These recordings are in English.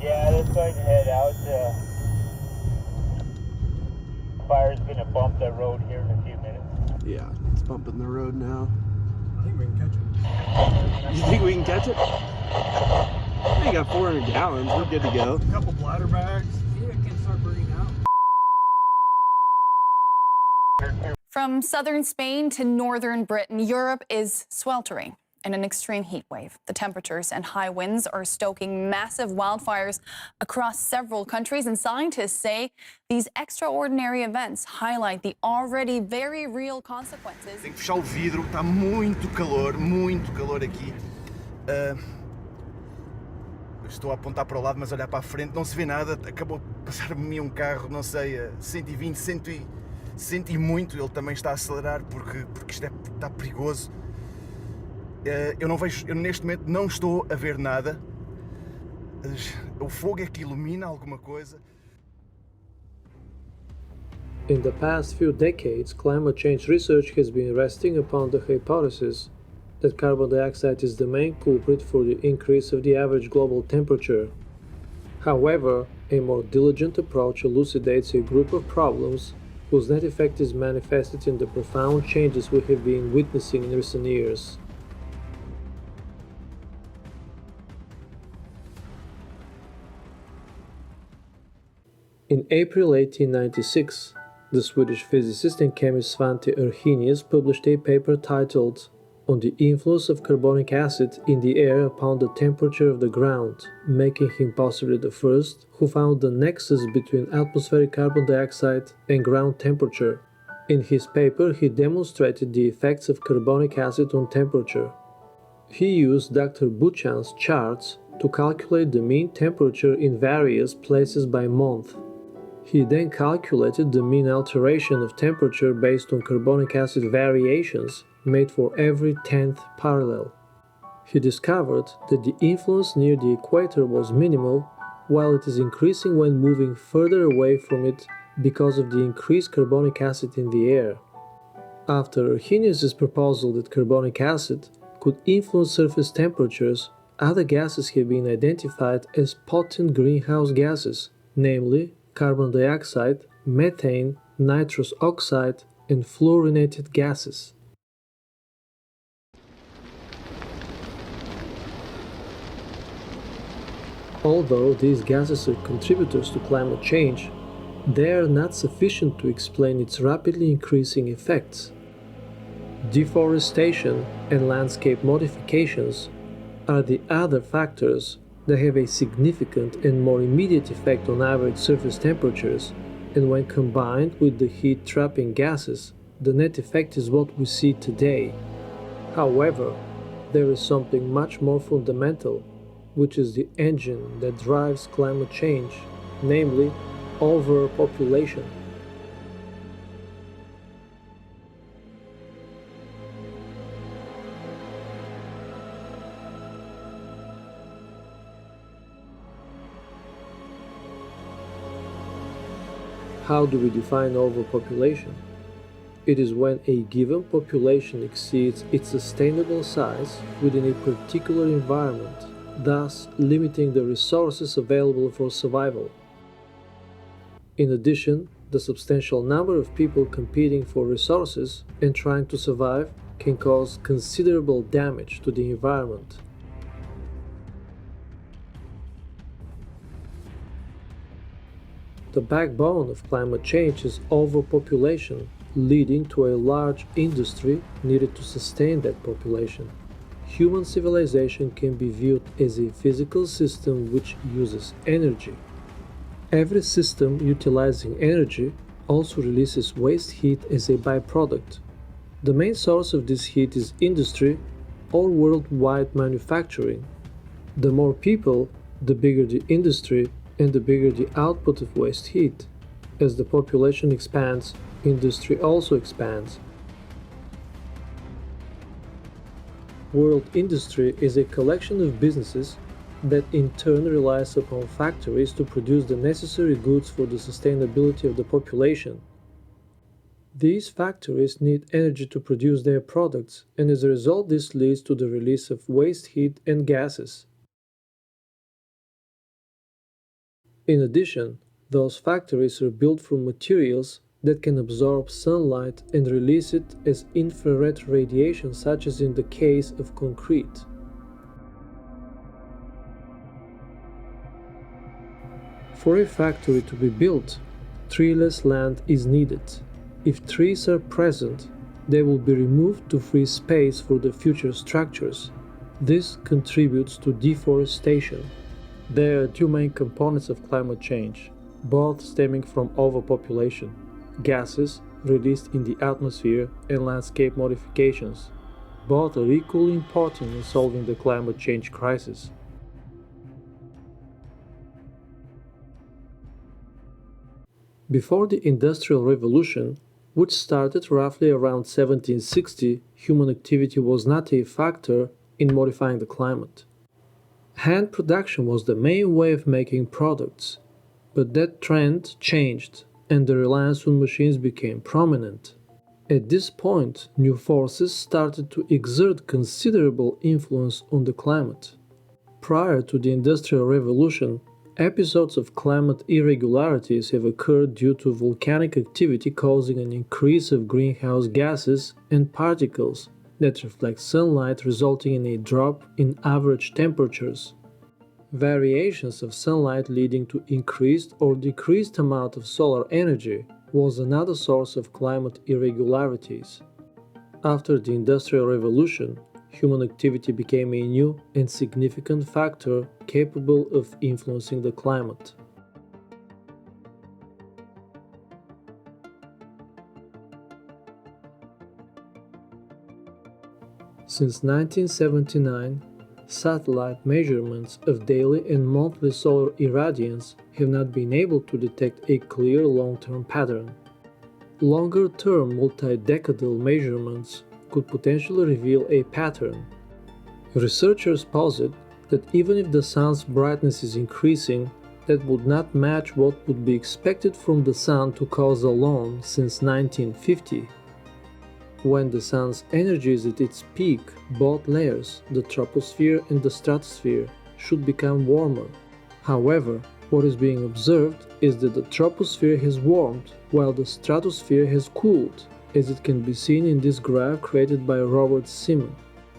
Yeah, let's go ahead and head out. Fire's gonna bump the road here in a few minutes. Yeah, it's bumping the road now. I think we can catch it. You think we can catch it? We got 400 gallons. We're good to go. A couple bladder bags. Yeah, it can start burning out. From southern Spain to northern Britain, Europe is sweltering in an extreme heat wave. The temperatures and high winds are stoking massive wildfires across several countries, and scientists say these extraordinary events highlight the already very real consequences. Tenho que fechar o vidro, está muito calor aqui. Estou a apontar para o lado, mas olhar para a frente não se vê nada. Acabou de passar-me um carro, não sei, a 120, 100 e muito. Ele também está a acelerar porque isto está perigoso. Eu neste momento não estou a ver nada. O fogo é que ilumina alguma coisa. In the past few decades, climate change research has been resting upon the hypothesis that carbon dioxide is the main culprit for the increase of the average global temperature. However, a more diligent approach elucidates a group of problems whose net effect is manifested in the profound changes we have been witnessing in recent years. In April 1896, the Swedish physicist and chemist Svante Arrhenius published a paper titled On the Influence of Carbonic Acid in the Air Upon the Temperature of the Ground, making him possibly the first who found the nexus between atmospheric carbon dioxide and ground temperature. In his paper, he demonstrated the effects of carbonic acid on temperature. He used Dr. Buchan's charts to calculate the mean temperature in various places by month. He then calculated the mean alteration of temperature based on carbonic acid variations made for every 10th parallel. He discovered that the influence near the equator was minimal, while it is increasing when moving further away from it because of the increased carbonic acid in the air. After Arrhenius' proposal that carbonic acid could influence surface temperatures, other gases have been identified as potent greenhouse gases, namely carbon dioxide, methane, nitrous oxide, and fluorinated gases. Although these gases are contributors to climate change, they are not sufficient to explain its rapidly increasing effects. Deforestation and landscape modifications are the other factors that have a significant and more immediate effect on average surface temperatures, and when combined with the heat-trapping gases, the net effect is what we see today. However, there is something much more fundamental, which is the engine that drives climate change, namely overpopulation. How do we define overpopulation? It is when a given population exceeds its sustainable size within a particular environment, thus limiting the resources available for survival. In addition, the substantial number of people competing for resources and trying to survive can cause considerable damage to the environment. The backbone of climate change is overpopulation, leading to a large industry needed to sustain that population. Human civilization can be viewed as a physical system which uses energy. Every system utilizing energy also releases waste heat as a byproduct. The main source of this heat is industry or worldwide manufacturing. The more people, the bigger the industry and the bigger the output of waste heat. As the population expands, industry also expands. World industry is a collection of businesses that in turn relies upon factories to produce the necessary goods for the sustainability of the population. These factories need energy to produce their products, and as a result this leads to the release of waste heat and gases. In addition, those factories are built from materials that can absorb sunlight and release it as infrared radiation, such as in the case of concrete. For a factory to be built, treeless land is needed. If trees are present, they will be removed to free space for the future structures. This contributes to deforestation. There are two main components of climate change, both stemming from overpopulation: gases released in the atmosphere and landscape modifications. Both are equally important in solving the climate change crisis. Before the Industrial Revolution, which started roughly around 1760, human activity was not a factor in modifying the climate. Hand production was the main way of making products, but that trend changed and the reliance on machines became prominent. At this point, new forces started to exert considerable influence on the climate. Prior to the Industrial Revolution, episodes of climate irregularities have occurred due to volcanic activity causing an increase of greenhouse gases and particles that reflect sunlight, resulting in a drop in average temperatures. Variations of sunlight leading to increased or decreased amount of solar energy was another source of climate irregularities. After the Industrial Revolution, human activity became a new and significant factor capable of influencing the climate. Since 1979, satellite measurements of daily and monthly solar irradiance have not been able to detect a clear long-term pattern. Longer-term multi-decadal measurements could potentially reveal a pattern. Researchers posit that even if the sun's brightness is increasing, that would not match what would be expected from the sun to cause alone since 1950. When the sun's energy is at its peak, both layers, the troposphere and the stratosphere, should become warmer. However, what is being observed is that the troposphere has warmed while the stratosphere has cooled, as it can be seen in this graph created by Robert Simon.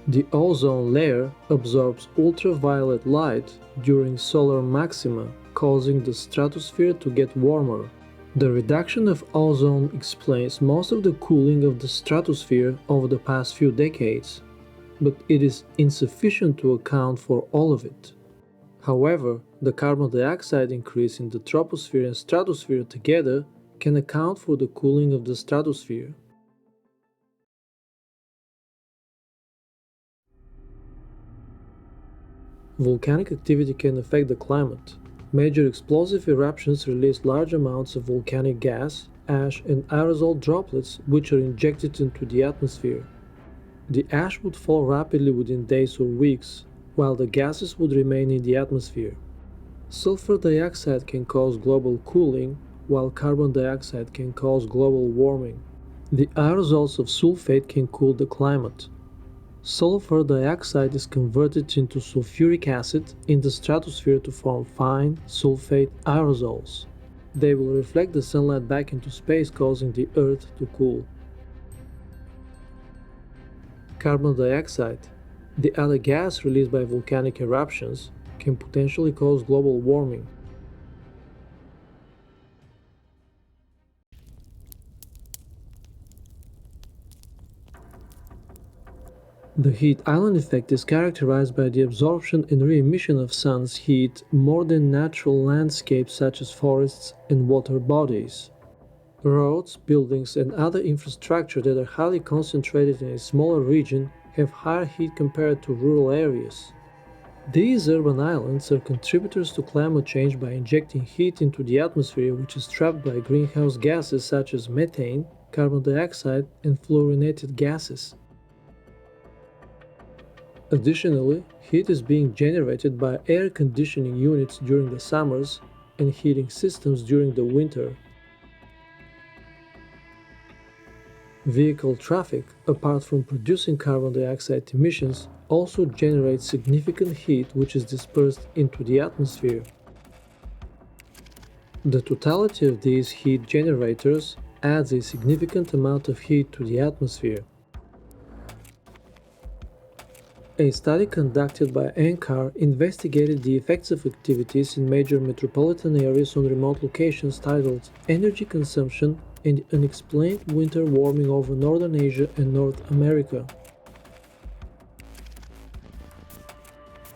The ozone layer absorbs ultraviolet light during solar maxima, causing the stratosphere to get warmer. The reduction of ozone explains most of the cooling of the stratosphere over the past few decades, but it is insufficient to account for all of it. However, the carbon dioxide increase in the troposphere and stratosphere together can account for the cooling of the stratosphere. Volcanic activity can affect the climate. Major explosive eruptions release large amounts of volcanic gas, ash, and aerosol droplets which are injected into the atmosphere. The ash would fall rapidly within days or weeks, while the gases would remain in the atmosphere. Sulfur dioxide can cause global cooling, while carbon dioxide can cause global warming. The aerosols of sulfate can cool the climate. Sulfur dioxide is converted into sulfuric acid in the stratosphere to form fine sulfate aerosols. They will reflect the sunlight back into space, causing the Earth to cool. Carbon dioxide, the other gas released by volcanic eruptions, can potentially cause global warming. The heat island effect is characterized by the absorption and re-emission of sun's heat more than natural landscapes such as forests and water bodies. Roads, buildings, and other infrastructure that are highly concentrated in a smaller region have higher heat compared to rural areas. These urban islands are contributors to climate change by injecting heat into the atmosphere, which is trapped by greenhouse gases such as methane, carbon dioxide, and fluorinated gases. Additionally, heat is being generated by air conditioning units during the summers and heating systems during the winter. Vehicle traffic, apart from producing carbon dioxide emissions, also generates significant heat which is dispersed into the atmosphere. The totality of these heat generators adds a significant amount of heat to the atmosphere. A study conducted by NCAR investigated the effects of activities in major metropolitan areas on remote locations titled Energy Consumption and Unexplained Winter Warming over Northern Asia and North America.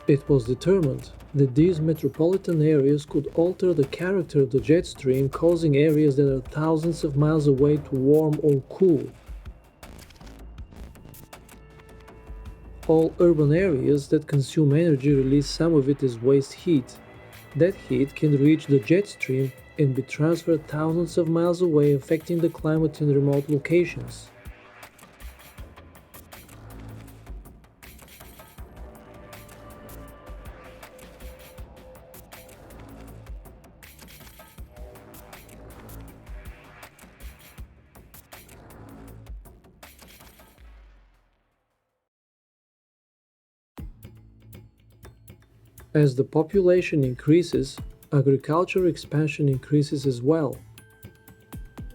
It was determined that these metropolitan areas could alter the character of the jet stream, causing areas that are thousands of miles away to warm or cool. All urban areas that consume energy release some of it as waste heat. That heat can reach the jet stream and be transferred thousands of miles away, affecting the climate in remote locations. As the population increases, agriculture expansion increases as well.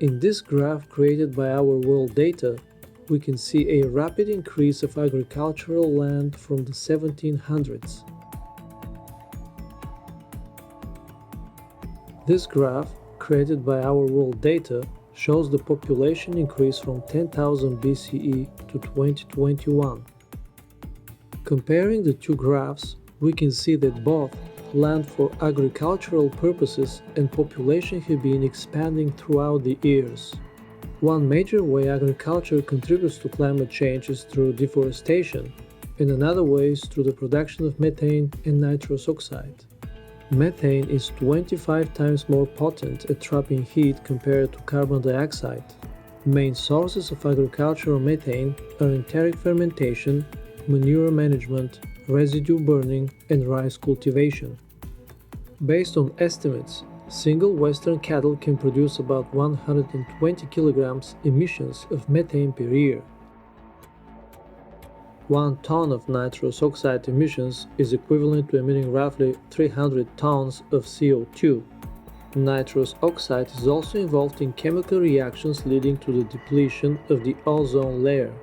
In this graph created by our world data, we can see a rapid increase of agricultural land from the 1700s. This graph, created by our world data, shows the population increase from 10,000 BCE to 2021. Comparing the two graphs, we can see that both land for agricultural purposes and population have been expanding throughout the years. One major way agriculture contributes to climate change is through deforestation, and another way is through the production of methane and nitrous oxide. Methane is 25 times more potent at trapping heat compared to carbon dioxide. Main sources of agricultural methane are enteric fermentation, manure management, residue burning, and rice cultivation. Based on estimates, single Western cattle can produce about 120 kilograms emissions of methane per year. 1 ton of nitrous oxide emissions is equivalent to emitting roughly 300 tons of CO2. Nitrous oxide is also involved in chemical reactions leading to the depletion of the ozone layer.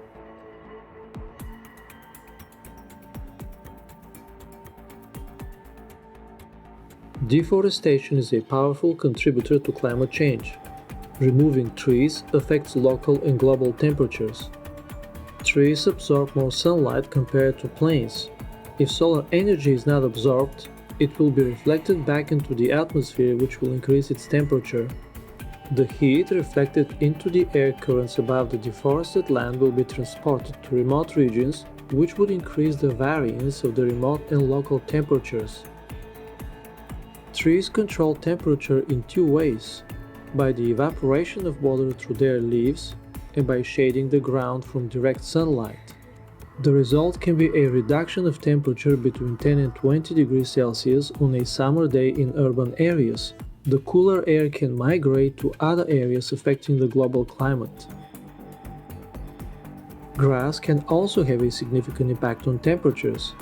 Deforestation is a powerful contributor to climate change. Removing trees affects local and global temperatures. Trees absorb more sunlight compared to planes. If solar energy is not absorbed, it will be reflected back into the atmosphere, which will increase its temperature. The heat reflected into the air currents above the deforested land will be transported to remote regions, which would increase the variance of the remote and local temperatures. Trees control temperature in two ways: by the evaporation of water through their leaves and by shading the ground from direct sunlight. The result can be a reduction of temperature between 10 and 20 degrees Celsius on a summer day in urban areas. The cooler air can migrate to other areas, affecting the global climate. Grass can also have a significant impact on temperatures.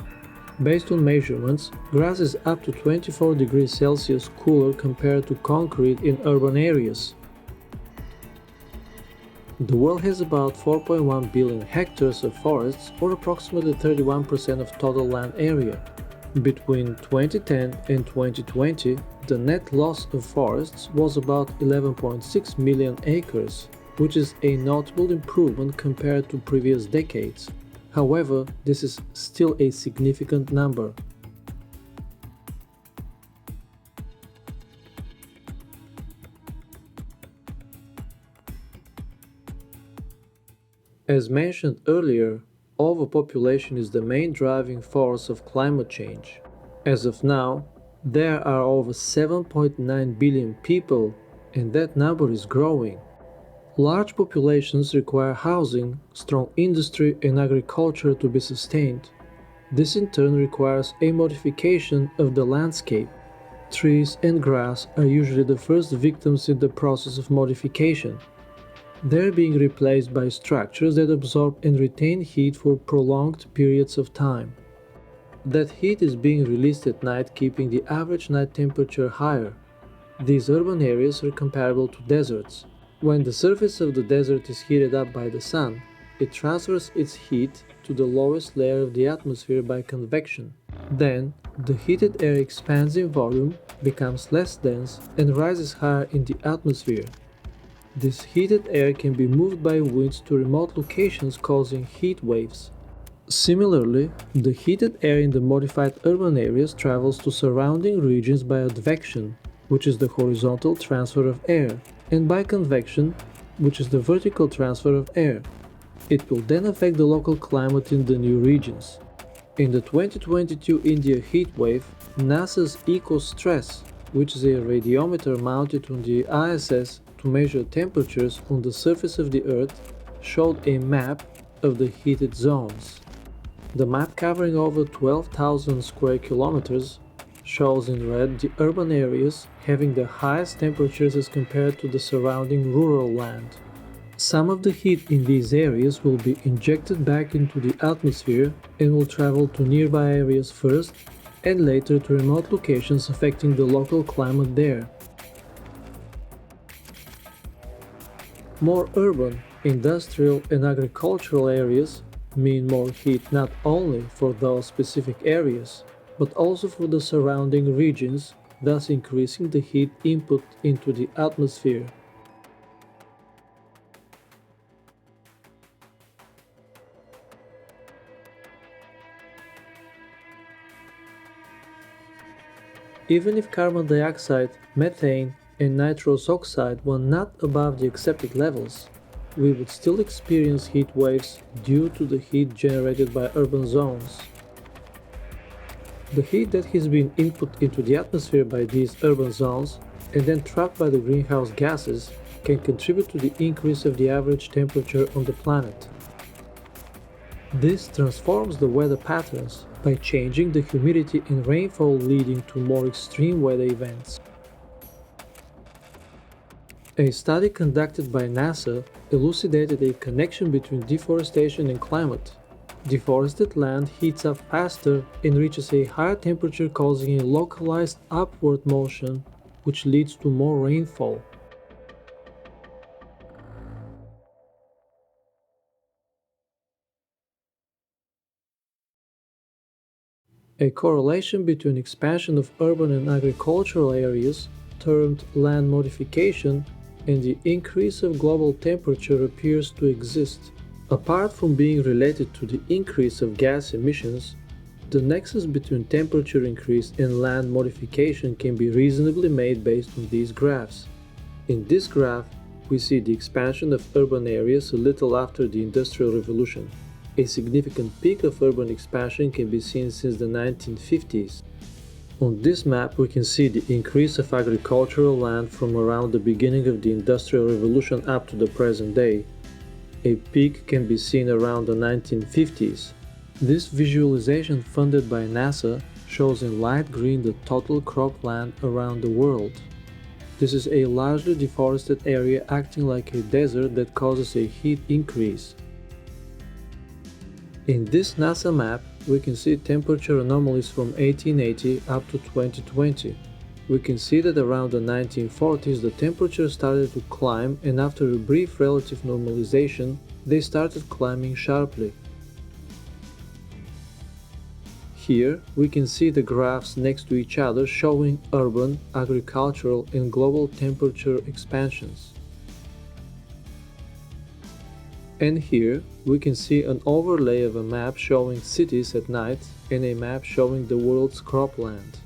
Based on measurements, grass is up to 24 degrees Celsius cooler compared to concrete in urban areas. The world has about 4.1 billion hectares of forests, or approximately 31% of total land area. Between 2010 and 2020, the net loss of forests was about 11.6 million acres, which is a notable improvement compared to previous decades. However, this is still a significant number. As mentioned earlier, overpopulation is the main driving force of climate change. As of now, there are over 7.9 billion people, and that number is growing. Large populations require housing, strong industry, and agriculture to be sustained. This in turn requires a modification of the landscape. Trees and grass are usually the first victims in the process of modification. They're being replaced by structures that absorb and retain heat for prolonged periods of time. That heat is being released at night, keeping the average night temperature higher. These urban areas are comparable to deserts. When the surface of the desert is heated up by the sun, it transfers its heat to the lowest layer of the atmosphere by convection. Then, the heated air expands in volume, becomes less dense, and rises higher in the atmosphere. This heated air can be moved by winds to remote locations, causing heat waves. Similarly, the heated air in the modified urban areas travels to surrounding regions by advection, which is the horizontal transfer of air, and by convection, which is the vertical transfer of air. It will then affect the local climate in the new regions. In the 2022 India heat wave, NASA's EcoStress, which is a radiometer mounted on the ISS to measure temperatures on the surface of the Earth, showed a map of the heated zones. The map, covering over 12,000 square kilometers, shows in red the urban areas having the highest temperatures as compared to the surrounding rural land. Some of the heat in these areas will be injected back into the atmosphere and will travel to nearby areas first and later to remote locations, affecting the local climate there. More urban, industrial and agricultural areas mean more heat not only for those specific areas, but also for the surrounding regions, thus increasing the heat input into the atmosphere. Even if carbon dioxide, methane, and nitrous oxide were not above the accepted levels, we would still experience heat waves due to the heat generated by urban zones. The heat that has been input into the atmosphere by these urban zones and then trapped by the greenhouse gases can contribute to the increase of the average temperature on the planet. This transforms the weather patterns by changing the humidity and rainfall, leading to more extreme weather events. A study conducted by NASA elucidated a connection between deforestation and climate. Deforested land heats up faster and reaches a higher temperature, causing a localized upward motion, which leads to more rainfall. A correlation between expansion of urban and agricultural areas, termed land modification, and the increase of global temperature appears to exist. Apart from being related to the increase of gas emissions, the nexus between temperature increase and land modification can be reasonably made based on these graphs. In this graph, we see the expansion of urban areas a little after the Industrial Revolution. A significant peak of urban expansion can be seen since the 1950s. On this map, we can see the increase of agricultural land from around the beginning of the Industrial Revolution up to the present day. A peak can be seen around the 1950s. This visualization, funded by NASA, shows in light green the total cropland around the world. This is a largely deforested area acting like a desert that causes a heat increase. In this NASA map, we can see temperature anomalies from 1880 up to 2020. We can see that around the 1940s the temperature started to climb, and after a brief relative normalization, they started climbing sharply. Here we can see the graphs next to each other showing urban, agricultural and global temperature expansions. And here we can see an overlay of a map showing cities at night and a map showing the world's cropland.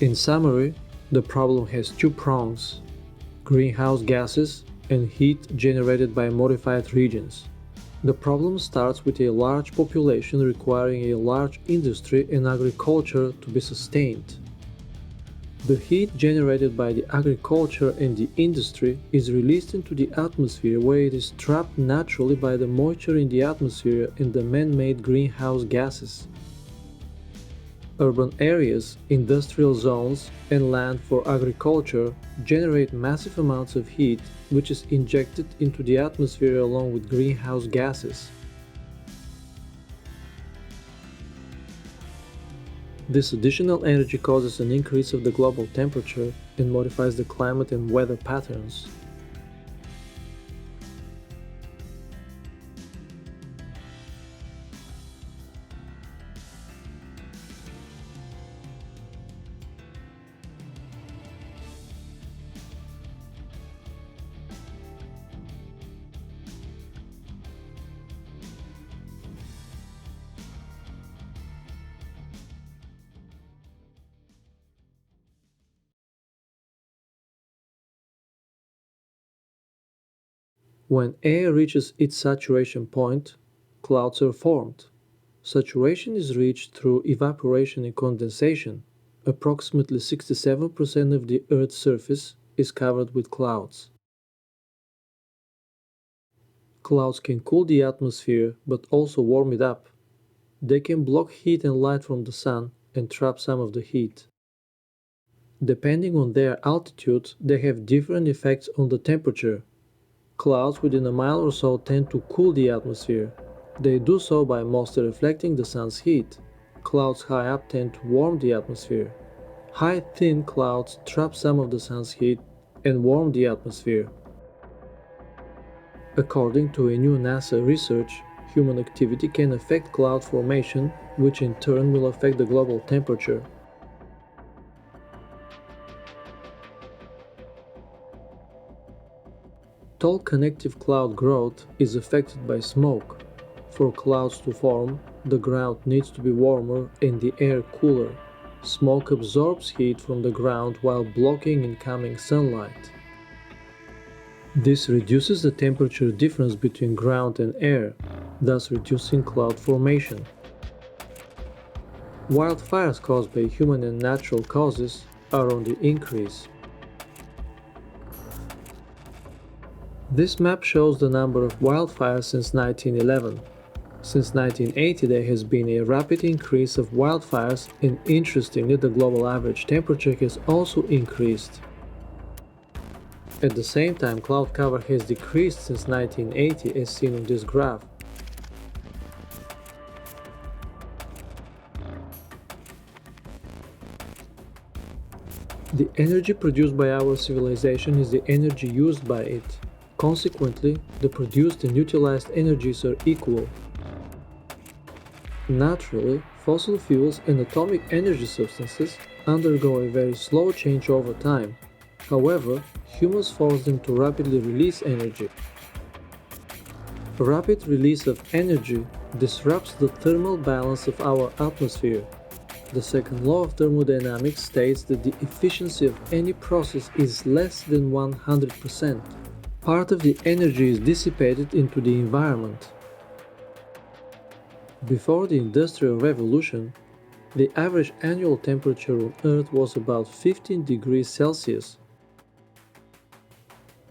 In summary, the problem has two prongs: greenhouse gases and heat generated by modified regions. The problem starts with a large population requiring a large industry and agriculture to be sustained. The heat generated by the agriculture and the industry is released into the atmosphere, where it is trapped naturally by the moisture in the atmosphere and the man-made greenhouse gases. Urban areas, industrial zones, and land for agriculture generate massive amounts of heat, which is injected into the atmosphere along with greenhouse gases. This additional energy causes an increase of the global temperature and modifies the climate and weather patterns. When air reaches its saturation point, clouds are formed. Saturation is reached through evaporation and condensation. Approximately 67% of the Earth's surface is covered with clouds. Clouds can cool the atmosphere but also warm it up. They can block heat and light from the sun and trap some of the heat. Depending on their altitude, they have different effects on the temperature. Clouds within a mile or so tend to cool the atmosphere. They do so by mostly reflecting the sun's heat. Clouds high up tend to warm the atmosphere. High, thin clouds trap some of the sun's heat and warm the atmosphere. According to a new NASA research, human activity can affect cloud formation, which in turn will affect the global temperature. Tall connective cloud growth is affected by smoke. For clouds to form, the ground needs to be warmer and the air cooler. Smoke absorbs heat from the ground while blocking incoming sunlight. This reduces the temperature difference between ground and air, thus reducing cloud formation. Wildfires caused by human and natural causes are on the increase. This map shows the number of wildfires since 1911. Since 1980 there has been a rapid increase of wildfires, and interestingly the global average temperature has also increased. At the same time, cloud cover has decreased since 1980 as seen on this graph. The energy produced by our civilization is the energy used by it. Consequently, the produced and utilized energies are equal. Naturally, fossil fuels and atomic energy substances undergo a very slow change over time. However, humans force them to rapidly release energy. Rapid release of energy disrupts the thermal balance of our atmosphere. The second law of thermodynamics states that the efficiency of any process is less than 100%. Part of the energy is dissipated into the environment. Before the Industrial Revolution, the average annual temperature on Earth was about 15 degrees Celsius.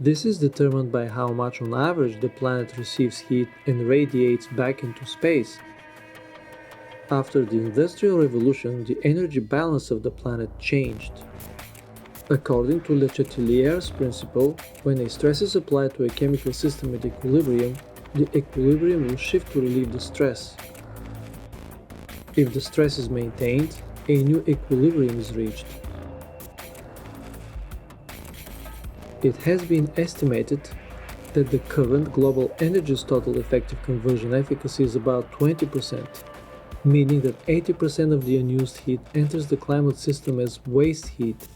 This is determined by how much on average the planet receives heat and radiates back into space. After the Industrial Revolution, the energy balance of the planet changed. According to Le Chatelier's principle, when a stress is applied to a chemical system at equilibrium, the equilibrium will shift to relieve the stress. If the stress is maintained, a new equilibrium is reached. It has been estimated that the current global energy's total effective conversion efficacy is about 20%, meaning that 80% of the unused heat enters the climate system as waste heat.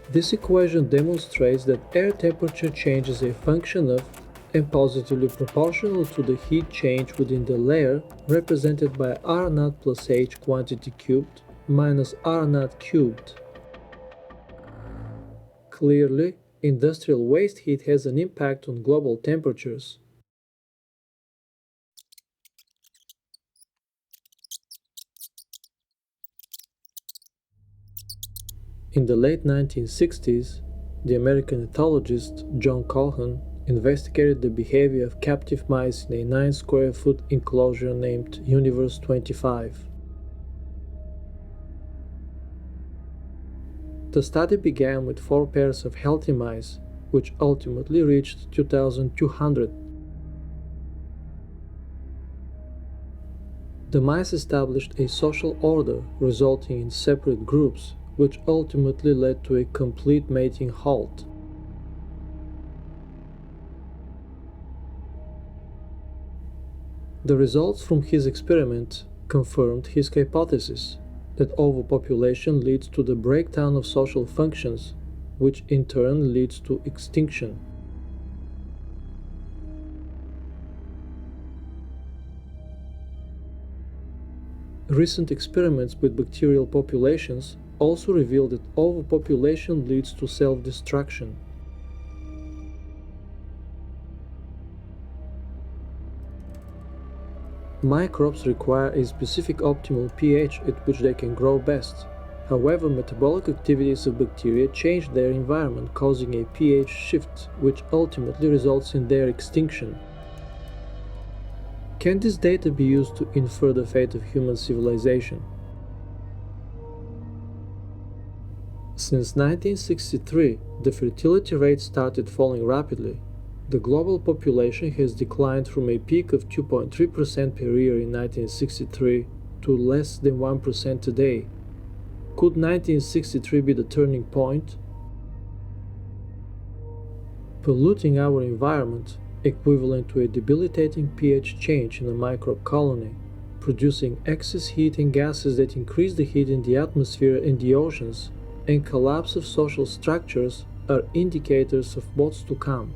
This equation demonstrates that air temperature change is a function of and positively proportional to the heat change within the layer, represented by R0 plus H quantity cubed minus R0 cubed. Clearly, industrial waste heat has an impact on global temperatures. In the late 1960s, the American ethologist John Calhoun investigated the behavior of captive mice in a 9-square-foot enclosure named Universe 25. The study began with 4 pairs of healthy mice, which ultimately reached 2,200. The mice established a social order, resulting in separate groups, which ultimately led to a complete mating halt. The results from his experiment confirmed his hypothesis that overpopulation leads to the breakdown of social functions, which in turn leads to extinction. Recent experiments with bacterial populations also reveal that overpopulation leads to self-destruction. Microbes require a specific optimal pH at which they can grow best. However, metabolic activities of bacteria change their environment, causing a pH shift, which ultimately results in their extinction. Can this data be used to infer the fate of human civilization? Since 1963, the fertility rate started falling rapidly. The global population has declined from a peak of 2.3% per year in 1963 to less than 1% today. Could 1963 be the turning point? Polluting our environment, equivalent to a debilitating pH change in a microbe colony, producing excess heat and gases that increase the heat in the atmosphere and the oceans, and collapse of social structures are indicators of what's to come.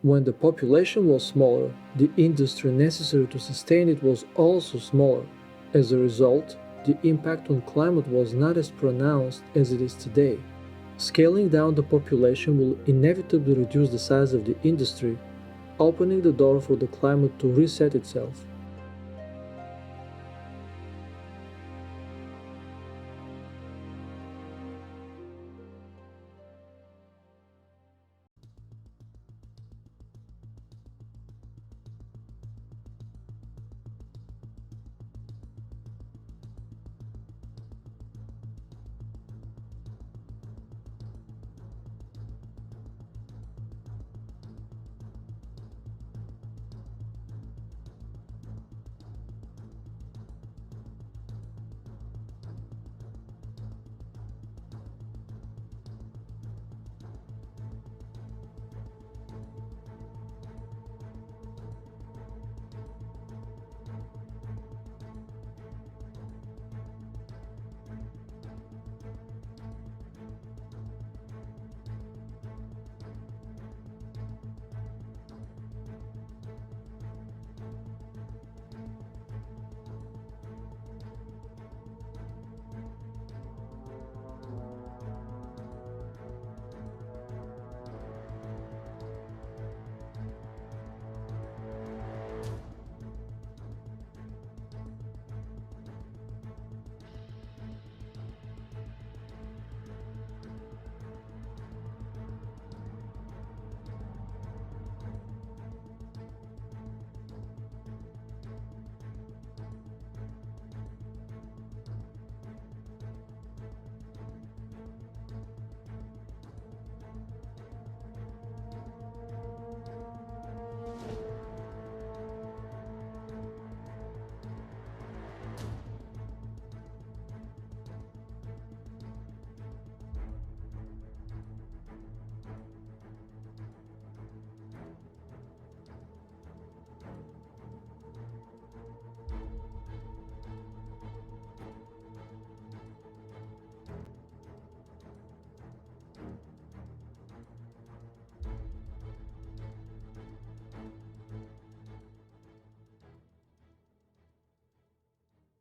When the population was smaller, the industry necessary to sustain it was also smaller. As a result, the impact on climate was not as pronounced as it is today. Scaling down the population will inevitably reduce the size of the industry, opening the door for the climate to reset itself.